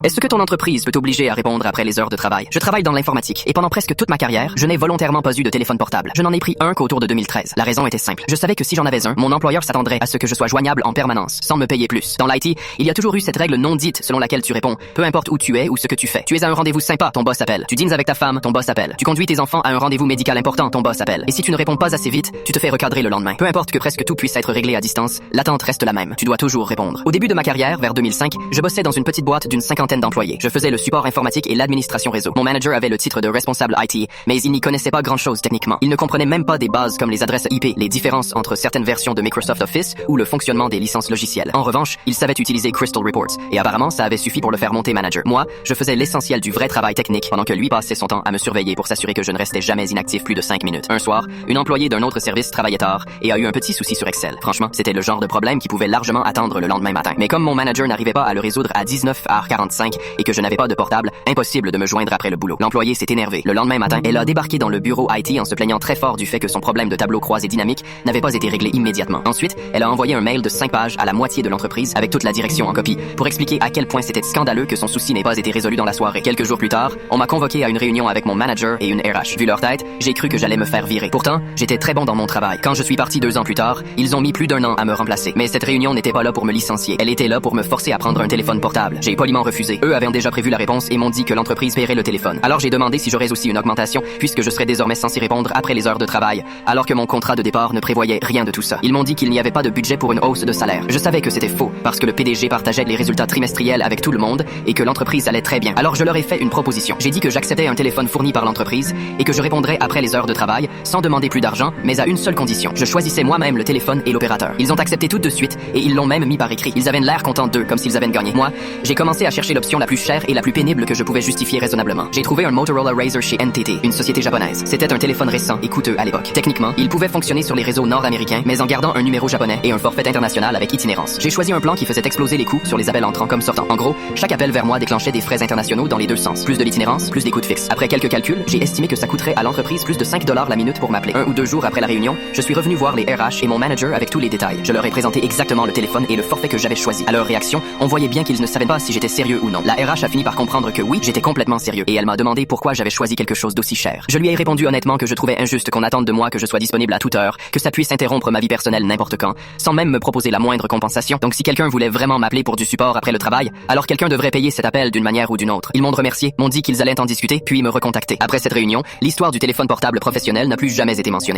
Est-ce que ton entreprise peut t'obliger à répondre après les heures de travail? Je travaille dans l'informatique et pendant presque toute ma carrière, je n'ai volontairement pas eu de téléphone portable. Je n'en ai pris un qu'autour de 2013. La raison était simple. Je savais que si j'en avais un, mon employeur s'attendrait à ce que je sois joignable en permanence, sans me payer plus. Dans l'IT, il y a toujours eu cette règle non dite selon laquelle tu réponds, peu importe où tu es ou ce que tu fais. Tu es à un rendez-vous sympa, ton boss appelle. Tu dînes avec ta femme, ton boss appelle. Tu conduis tes enfants à un rendez-vous médical important, ton boss appelle. Et si tu ne réponds pas assez vite, tu te fais recadrer le lendemain. Peu importe que presque tout puisse être réglé à distance, l'attente reste la même. Tu dois toujours répondre. Au début de ma carrière, vers 2005, je bossais dans une petite boîte d'une cinquantaine d'employés. Je faisais le support informatique et l'administration réseau. Mon manager avait le titre de responsable IT, mais il n'y connaissait pas grand-chose techniquement. Il ne comprenait même pas des bases comme les adresses IP, les différences entre certaines versions de Microsoft Office ou le fonctionnement des licences logicielles. En revanche, il savait utiliser Crystal Reports et apparemment ça avait suffi pour le faire monter manager. Moi, je faisais l'essentiel du vrai travail technique pendant que lui passait son temps à me surveiller pour s'assurer que je ne restais jamais inactif plus de 5 minutes. Un soir, une employée d'un autre service travaillait tard et a eu un petit souci sur Excel. Franchement, c'était le genre de problème qui pouvait largement attendre le lendemain matin. Mais comme mon manager n'arrivait pas à le résoudre à 19h45 et que je n'avais pas de portable, impossible de me joindre après le boulot. L'employé s'est énervé. Le lendemain matin, elle a débarqué dans le bureau IT en se plaignant très fort du fait que son problème de tableau croisé dynamique n'avait pas été réglé immédiatement. Ensuite, elle a envoyé un mail de 5 pages à la moitié de l'entreprise avec toute la direction en copie pour expliquer à quel point c'était scandaleux que son souci n'ait pas été résolu dans la soirée. Quelques jours plus tard, on m'a convoqué à une réunion avec mon manager et une RH. Vu leur tête, j'ai cru que j'allais me faire virer. Pourtant, j'étais très bon dans mon travail. Quand je suis parti 2 ans plus tard, ils ont mis plus d'1 an à me remplacer. Mais cette réunion n'était pas là pour me licencier. Elle était là pour me forcer à prendre un téléphone portable. J'ai poliment refusé. Eux avaient déjà prévu la réponse et m'ont dit que l'entreprise paierait le téléphone. Alors j'ai demandé si j'aurais aussi une augmentation puisque je serais désormais censé répondre après les heures de travail, alors que mon contrat de départ ne prévoyait rien de tout ça. Ils m'ont dit qu'il n'y avait pas de budget pour une hausse de salaire. Je savais que c'était faux parce que le PDG partageait les résultats trimestriels avec tout le monde et que l'entreprise allait très bien. Alors je leur ai fait une proposition. J'ai dit que j'acceptais un téléphone fourni par l'entreprise et que je répondrais après les heures de travail sans demander plus d'argent, mais à une seule condition. Je choisissais moi-même le téléphone et l'opérateur. Ils ont accepté tout de suite et ils l'ont même mis par écrit. Ils avaient l'air contents d'eux comme s'ils avaient gagné. Moi, j'ai commencé à chercher l'option la plus chère et la plus pénible que je pouvais justifier raisonnablement. J'ai trouvé un Motorola Razr chez NTT, une société japonaise. C'était un téléphone récent et coûteux à l'époque. Techniquement, il pouvait fonctionner sur les réseaux nord-américains, mais en gardant un numéro japonais et un forfait international avec itinérance. J'ai choisi un plan qui faisait exploser les coûts sur les appels entrants comme sortants. En gros, chaque appel vers moi déclenchait des frais internationaux dans les deux sens. Plus de l'itinérance, plus des coûts fixes. Après quelques calculs, j'ai estimé que ça coûterait à l'entreprise plus de 5 $ la minute pour m'appeler. 1 ou 2 jours après la réunion, je suis revenu voir les RH et mon manager avec tous les détails. Je leur ai présenté exactement le téléphone et le forfait que j'avais choisi. À leur réaction, on voyait bien qu'ils ne savaient pas si j'étais sérieux ou non. La RH a fini par comprendre que oui, j'étais complètement sérieux et elle m'a demandé pourquoi j'avais choisi quelque chose d'aussi cher. Je lui ai répondu honnêtement que je trouvais injuste qu'on attende de moi que je sois disponible à toute heure, que ça puisse interrompre ma vie personnelle n'importe quand, sans même me proposer la moindre compensation. Donc si quelqu'un voulait vraiment m'appeler pour du support après le travail, alors quelqu'un devrait payer cet appel d'une manière ou d'une autre. Ils m'ont remercié, m'ont dit qu'ils allaient en discuter, puis me recontacter. Après cette réunion, l'histoire du téléphone portable professionnel n'a plus jamais été mentionnée.